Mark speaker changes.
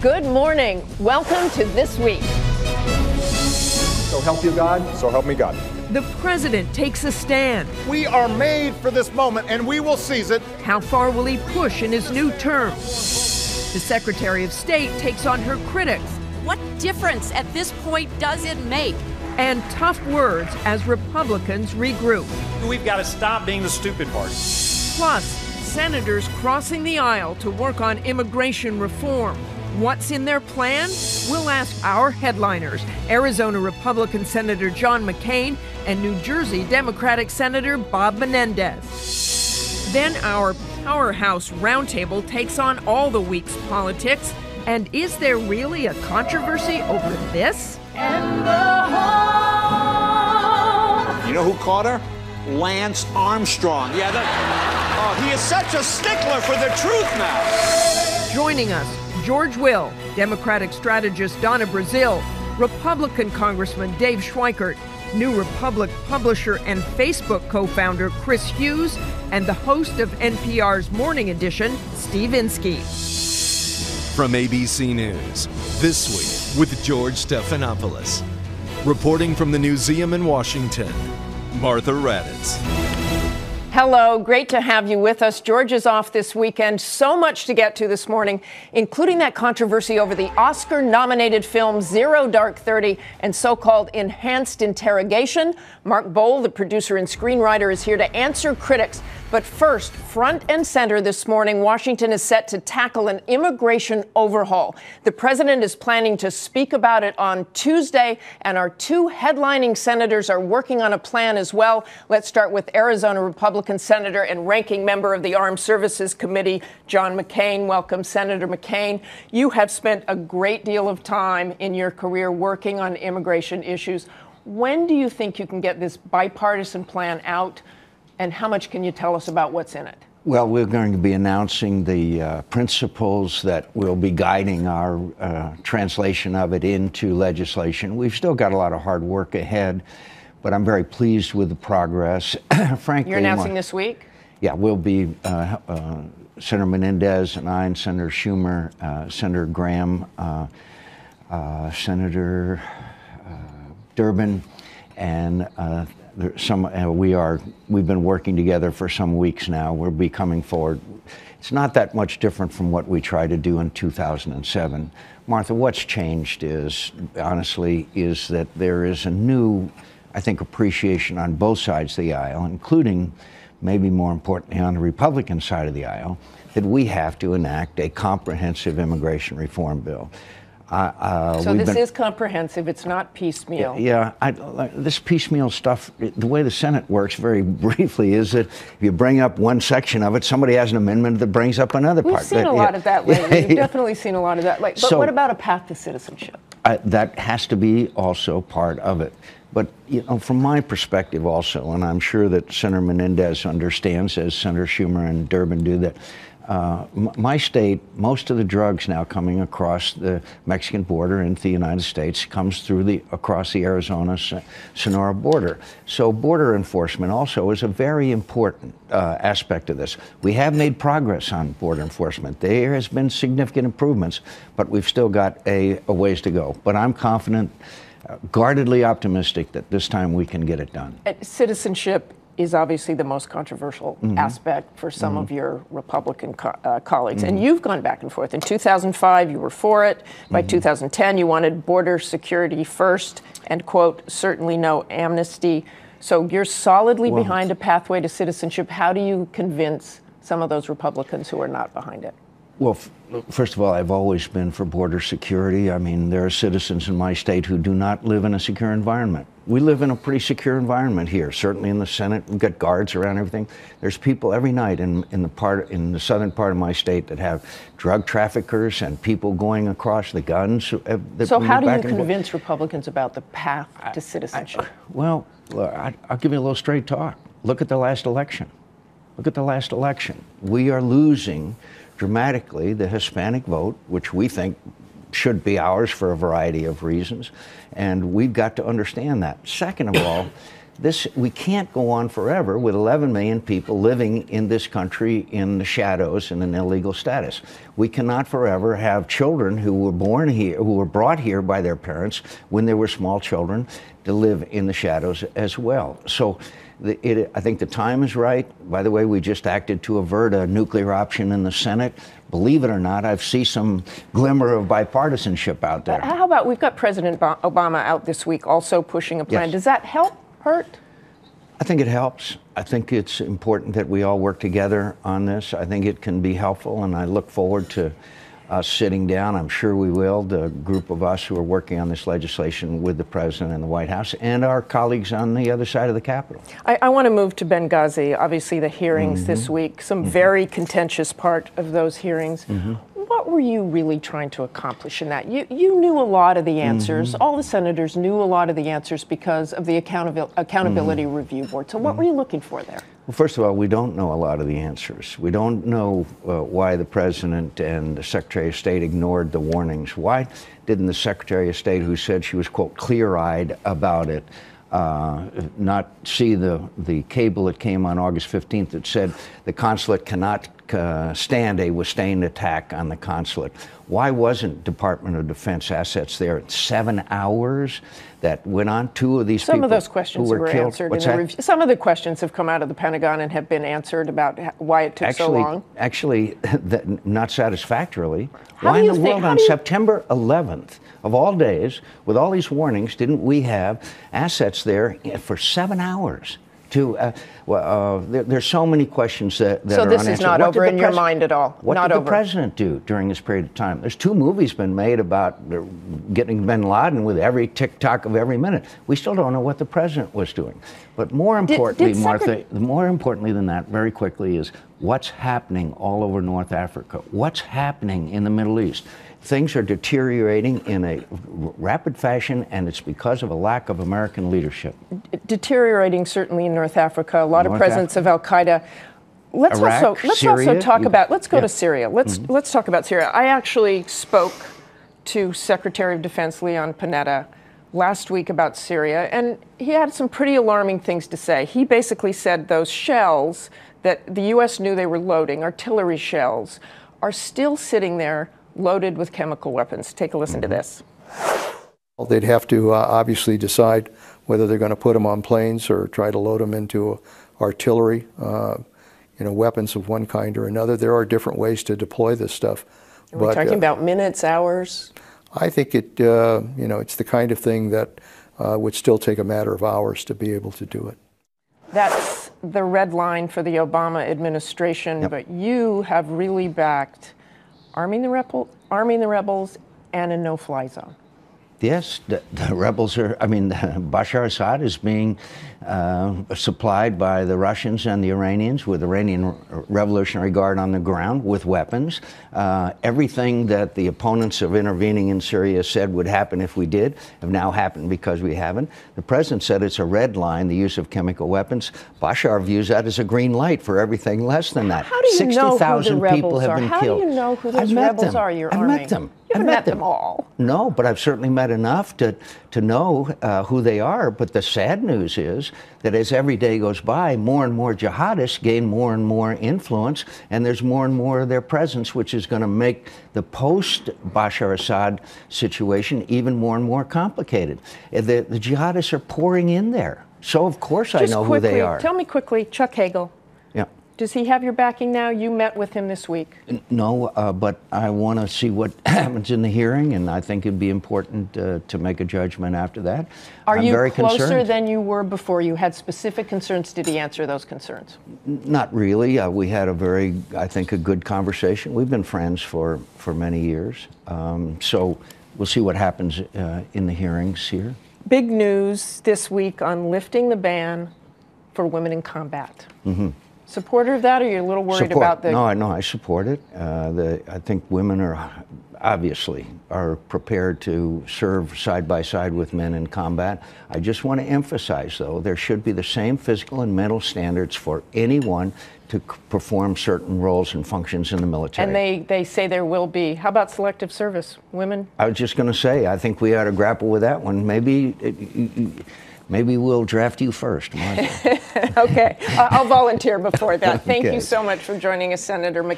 Speaker 1: Good morning. Welcome to This Week.
Speaker 2: So help you God, so help me God.
Speaker 3: The president takes a stand.
Speaker 4: We are made for this moment, and we will seize it.
Speaker 3: How far will he push in his new term? The Secretary of State takes on her critics.
Speaker 5: What difference at this point does it make?
Speaker 3: And tough words as Republicans regroup.
Speaker 6: We've got to stop being the stupid party.
Speaker 3: Plus, senators crossing the aisle to work on immigration reform. What's in their plan? We'll ask our headliners, Arizona Republican Senator John McCain and New Jersey Democratic Senator Bob Menendez. Then our powerhouse roundtable takes on all the week's politics. And is there really a controversy over this?
Speaker 7: You know who caught her? Lance Armstrong. Yeah, he is such a stickler for the truth now.
Speaker 3: Joining us, George Will, Democratic strategist Donna Brazile, Republican Congressman Dave Schweikert, New Republic publisher and Facebook co-founder Chris Hughes, and the host of NPR's Morning Edition, Steve Inskeep.
Speaker 8: From ABC News, This Week with George Stephanopoulos. Reporting from the Newseum in Washington, Martha Raddatz.
Speaker 1: Hello, great to have you with us. George is off this weekend. So much to get to this morning, including that controversy over the Oscar-nominated film Zero Dark 30 and so-called enhanced interrogation. Mark Bowl, the producer and screenwriter, is here to answer critics. But first, front and center this morning, Washington is set to tackle an immigration overhaul. The president is planning to speak about it on Tuesday, and our two headlining senators are working on a plan as well. Let's start with Arizona Republican Senator and ranking member of the Armed Services Committee, John McCain. Welcome, Senator McCain. You have spent a great deal of time in your career working on immigration issues. When do you think you can get this bipartisan plan out? And how much can you tell us about what's in it?
Speaker 9: Well, we're going to be announcing the principles that will be guiding our translation of it into legislation. We've still got a lot of hard work ahead, but I'm very pleased with the progress. Frankly,
Speaker 1: you're announcing this week?
Speaker 9: Yeah, we'll be Senator Menendez and I, and Senator Schumer, Senator Graham, Senator Durbin, and we've been working together for some weeks now. We'll be coming forward. It's not that much different from what we tried to do in 2007. Martha, what's changed is that there is a new, I think, appreciation on both sides of the aisle, including, maybe more importantly, on the Republican side of the aisle, that we have to enact a comprehensive immigration reform bill.
Speaker 1: So this is comprehensive. It's not piecemeal.
Speaker 9: Yeah, this piecemeal stuff, the way the Senate works, very briefly, is that if you bring up one section of it, somebody has an amendment that brings up another part.
Speaker 1: We've seen a lot of that lately. We've definitely seen a lot of that. But what about a path to citizenship?
Speaker 9: That has to be also part of it. But, you know, from my perspective also, and I'm sure that Senator Menendez understands, as Senator Schumer and Durbin do, that my state, most of the drugs now coming across the Mexican border into the United States comes through across the Arizona-Sonora border. So border enforcement also is a very important aspect of this. We have made progress on border enforcement. There has been significant improvements, but we've still got a ways to go. But I'm confident, guardedly optimistic that this time we can get it done.
Speaker 1: Citizenship is obviously the most controversial aspect for some of your Republican colleagues. And you've gone back and forth. In 2005, you were for it. By 2010, you wanted border security first and, quote, certainly no amnesty. So you're solidly behind a pathway to citizenship. How do you convince some of those Republicans who are not behind it?
Speaker 9: Well, first of all, I've always been for border security. I mean, there are citizens in my state who do not live in a secure environment. We live in a pretty secure environment here. Certainly in the Senate, we've got guards around everything. There's people every night in the southern part of my state that have drug traffickers and people going across the guns.
Speaker 1: So how do you convince Republicans about the path to citizenship?
Speaker 9: Well, I'll give you a little straight talk. Look at the last election. Look at the last election. We are losing dramatically the Hispanic vote, which we think should be ours for a variety of reasons, and we've got to understand that. Second of all, we can't go on forever with 11 million people living in this country in the shadows in an illegal status. We cannot forever have children who were born here, who were brought here by their parents when they were small children, to live in the shadows as well. So I think the time is right. By the way, we just acted to avert a nuclear option in the Senate. Believe it or not, I see some glimmer of bipartisanship out there.
Speaker 1: How about, we've got President Obama out this week also pushing a plan.
Speaker 9: Yes.
Speaker 1: Does that help, hurt?
Speaker 9: I think it helps. I think it's important that we all work together on this. I think it can be helpful, and I look forward to us sitting down. I'm sure we will, the group of us who are working on this legislation with the President and the White House and our colleagues on the other side of the Capitol.
Speaker 1: I want to move to Benghazi. Obviously, the hearings this week, some very contentious part of those hearings. What were you really trying to accomplish in that? You knew a lot of the answers. All the senators knew a lot of the answers because of the Accountability Review Board. So what were you looking for there?
Speaker 9: Well, first of all, we don't know a lot of the answers. We don't know why the President and the Secretary of State ignored the warnings. Why didn't the Secretary of State, who said she was, quote, clear-eyed about it, not see the cable that came on August 15th that said the consulate cannot stand a sustained attack on the consulate? Why wasn't Department of Defense assets there in 7 hours? That went on. Two of these people.
Speaker 1: Some of those questions were
Speaker 9: killed.
Speaker 1: answered in the review. Some of the questions have come out of the Pentagon and have been answered about why it took so long.
Speaker 9: Actually, not satisfactorily. Why in the world on September 11th, of all days, with all these warnings, didn't we have assets there for 7 hours? There's so many questions that are unanswered.
Speaker 1: So this is not over in your mind at all?
Speaker 9: What did the President do during this period of time? There's 2 movies been made about getting bin Laden with every tick-tock of every minute. We still don't know what the President was doing. But more importantly, Martha, more importantly than that, very quickly, is what's happening all over North Africa. What's happening in the Middle East? Things are deteriorating in a rapid fashion, and it's because of a lack of American leadership.
Speaker 1: Deteriorating certainly in North Africa. A lot of presence of Al Qaeda. Let's
Speaker 9: Iraq,
Speaker 1: also talk about. Let's go to Syria. Let's talk about Syria. I actually spoke to Secretary of Defense Leon Panetta last week about Syria, and he had some pretty alarming things to say. He basically said those shells that the U.S. knew they were loading, artillery shells, are still sitting there loaded with chemical weapons. Take a listen to this.
Speaker 2: Well, they'd have to obviously decide whether they're going to put them on planes or try to load them into artillery, weapons of one kind or another. There are different ways to deploy this stuff.
Speaker 1: Are we talking about minutes, hours?
Speaker 2: I think it's the kind of thing that would still take a matter of hours to be able to do it.
Speaker 1: That's the red line for the Obama administration, but you have really backed arming the rebels and a no-fly zone.
Speaker 9: Yes, the rebels are, Bashar Assad is being supplied by the Russians and the Iranians with Iranian Revolutionary Guard on the ground with weapons. Everything that the opponents of intervening in Syria said would happen if we did have now happened because we haven't. The president said it's a red line, the use of chemical weapons. Bashar views that as a green light for everything less than that.
Speaker 1: How do you know who the rebels
Speaker 9: people have been
Speaker 1: How
Speaker 9: killed.
Speaker 1: do you know who those rebels are you're arming?
Speaker 9: I've met them.
Speaker 1: You haven't met them all.
Speaker 9: No, but I've certainly met enough to know who they are. But the sad news is that as every day goes by, more and more jihadists gain more and more influence, and there's more and more of their presence, which is going to make the post-Bashar Assad situation even more and more complicated. The jihadists are pouring in there. So, of course, I know who they are.
Speaker 1: Tell me quickly, Chuck Hagel.
Speaker 9: Yeah.
Speaker 1: Does he have your backing now? You met with him this week.
Speaker 9: No, but I want to see what happens in the hearing, and I think it'd be important to make a judgment after that.
Speaker 1: Are you
Speaker 9: very
Speaker 1: closer
Speaker 9: concerned.
Speaker 1: than you were before? You had specific concerns. Did he answer those concerns?
Speaker 9: Not really. We had a a good conversation. We've been friends for many years. So we'll see what happens in the hearings here.
Speaker 1: Big news this week on lifting the ban for women in combat. Supporter of that, or you're a little worried about the...
Speaker 9: No, I support it. I think women are prepared to serve side by side with men in combat. I just want to emphasize, though, there should be the same physical and mental standards for anyone to perform certain roles and functions in the military.
Speaker 1: And they say there will be. How about selective service? Women?
Speaker 9: I was just going to say, I think we ought to grapple with that one. Maybe maybe we'll draft you first, Martha.
Speaker 1: Okay, I'll volunteer before that. Thank
Speaker 9: Okay.
Speaker 1: you so much for joining us, Senator McCain.